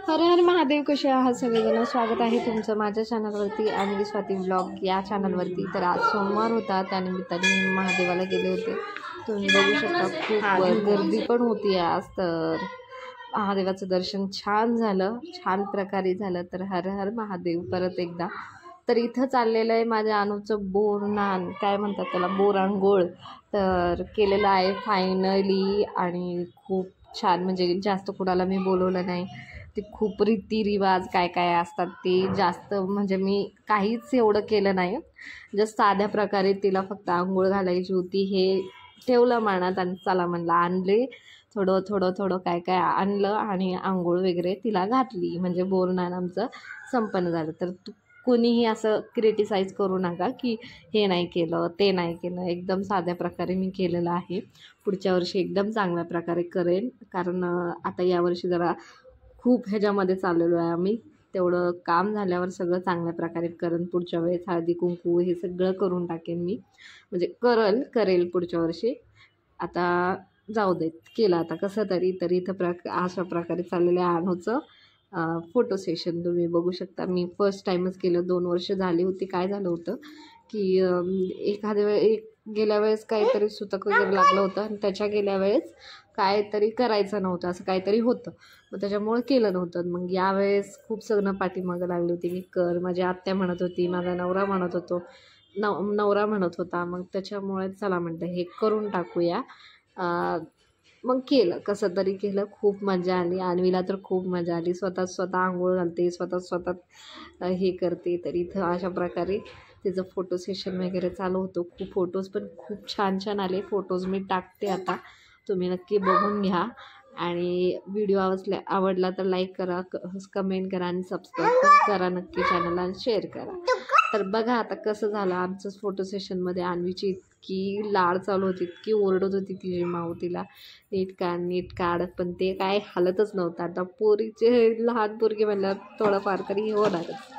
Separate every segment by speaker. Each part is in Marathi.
Speaker 1: हर हर महादेव, कसे आहात सगळेजण? स्वागत आहे तुमचं माझ्या चॅनलवरती आणि स्वाती ब्लॉग या चॅनलवरती. तर आज सोमवार होता, त्यानिमित्ताने मी महादेवाला गेले होते. तुम्ही बघू शकता खूप गर्दी पण होती आज. तर महादेवाचं दर्शन छान झालं, छान प्रकारे झालं. तर हर हर महादेव परत एकदा. तर इथं चाललेलं आहे माझ्या अनुचं बोरनान, काय म्हणतात त्याला, बोरांगोळ. तर केलेलं आहे फायनली आणि खूप छान. म्हणजे जास्त कुणाला मी बोलवलं नाही. ते खूप रीतिरिवाज काय काय असतात ते जास्त, म्हणजे मी काहीच एवढं केलं नाही. जस्ट साध्या प्रकारे तिला फक्त आंघोळ घालायची होती हे ठेवलं मनात आणि चला म्हणलं आणले. थोडं थोडं थोडं काय काय आणलं आणि आंघोळ वगैरे तिला घातली. म्हणजे बोरनान आमचं संपन्न झालं. तर कोणीही असं क्रिटिसाइज करू नका की हे नाही केलं ते नाही केलं. एकदम साध्या प्रकारे मी केलेलं आहे. पुढच्या वर्षी एकदम चांगल्या प्रकारे करेन, कारण आता यावर्षी जरा खूप ह्याच्यामध्ये चाललेलो आहे आम्ही. तेवढं काम झाल्यावर सगळं चांगल्या प्रकारे करेन. पुढच्या वेळेस हळदी कुंकू हे सगळं करून टाकेन मी, म्हणजे करेल पुढच्या वर्षी. आता जाऊ देत, केलं आता कसं तरी. इथं अशा प्रकारे चाललेलं आहे अनुचं फोटो सेशन. तुम्ही बघू शकता. मी फर्स्ट टाईमच केलं, 2 वर्ष झाली होती. काय झालं होतं की गेल्या वेळेस काहीतरी सुतक वगैरे लागलं होतं आणि त्याच्या गेल्या वेळेस काहीतरी करायचं नव्हतं, असं काहीतरी होतं. मग त्याच्यामुळे केलं नव्हतं. मग यावेळेस खूप सगळं पाठीमागं लागली होती की कर. माझी आत्या म्हणत होती, माझा नवरा म्हणत होता. मग त्याच्यामुळे चला म्हटलं हे करून टाकूया. मग केलं, कसं तरी केलं. खूप मजा आली. अन्वीला तर खूप मजा आली. स्वतः आंघोळ घालते, स्वतः हे करते. तर इथं अशा प्रकारे तिचं फोटो सेशन वगैरे चालू होतं. खूप फोटोज पण खूप छान छान आले. फोटोज मी टाकते आता, तुम्ही नक्की बघून घ्या. आणि व्हिडिओ आवडला तर लाईक करा, कमेंट करा आणि सबस्क्राईब करा नक्की चॅनलला, आणि शेअर करा. तर बघा आता कसं झालं आमचं फोटो सेशनमध्ये. अन्वीची इतकी लाड चालू होती, इतकी ओरडत होती तिची माऊ तिला, नीट काढ. पण ते काय हालतच नव्हतं. आता पोरीचे लहान पोरगी म्हणल्यावर थोडंफार तरी हे होणारच.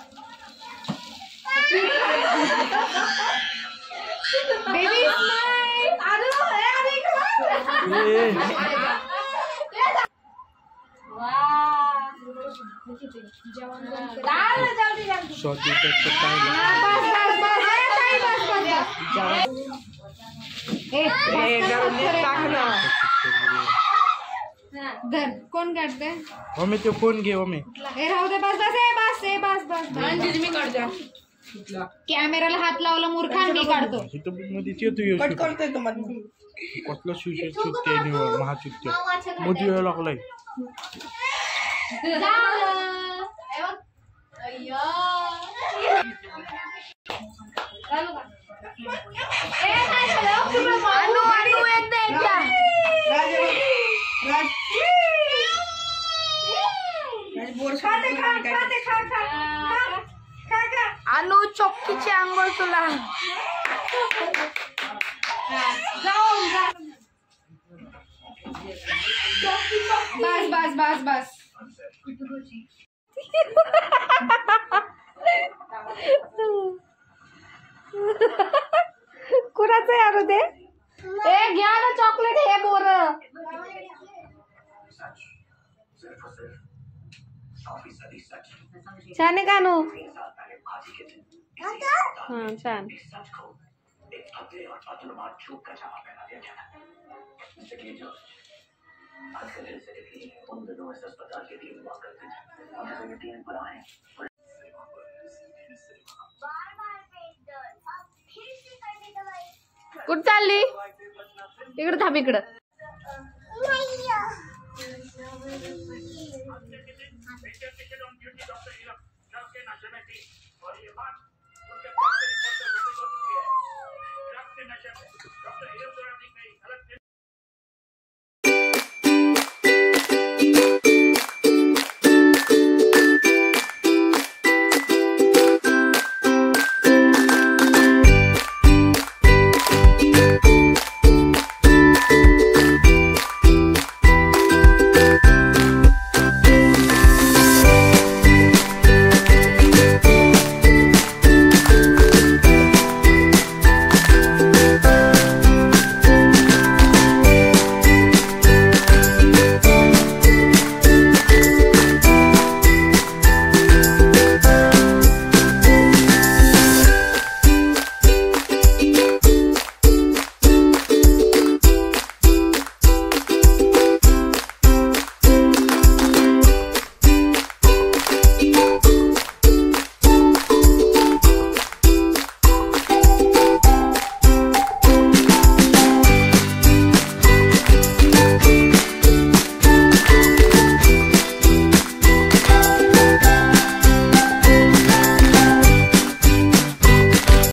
Speaker 1: कोण काढते
Speaker 2: मम्मी? ते फोन घे मम्मी.
Speaker 1: राहू दे, बस. मी काढतो. कॅमेराला हात लावला मूर्खा, मी काढतो.
Speaker 2: कसला सुट्टे मोदी वेळ लागलाय.
Speaker 1: अनु चौकीची आंघोळ तुला. बस. कुणाचं आहे अरे ते? ए घ्या ना चॉकलेट, हे बोर छान आहे का नु? हां छान. कुठं चालली? इकडं थांब, इकडं.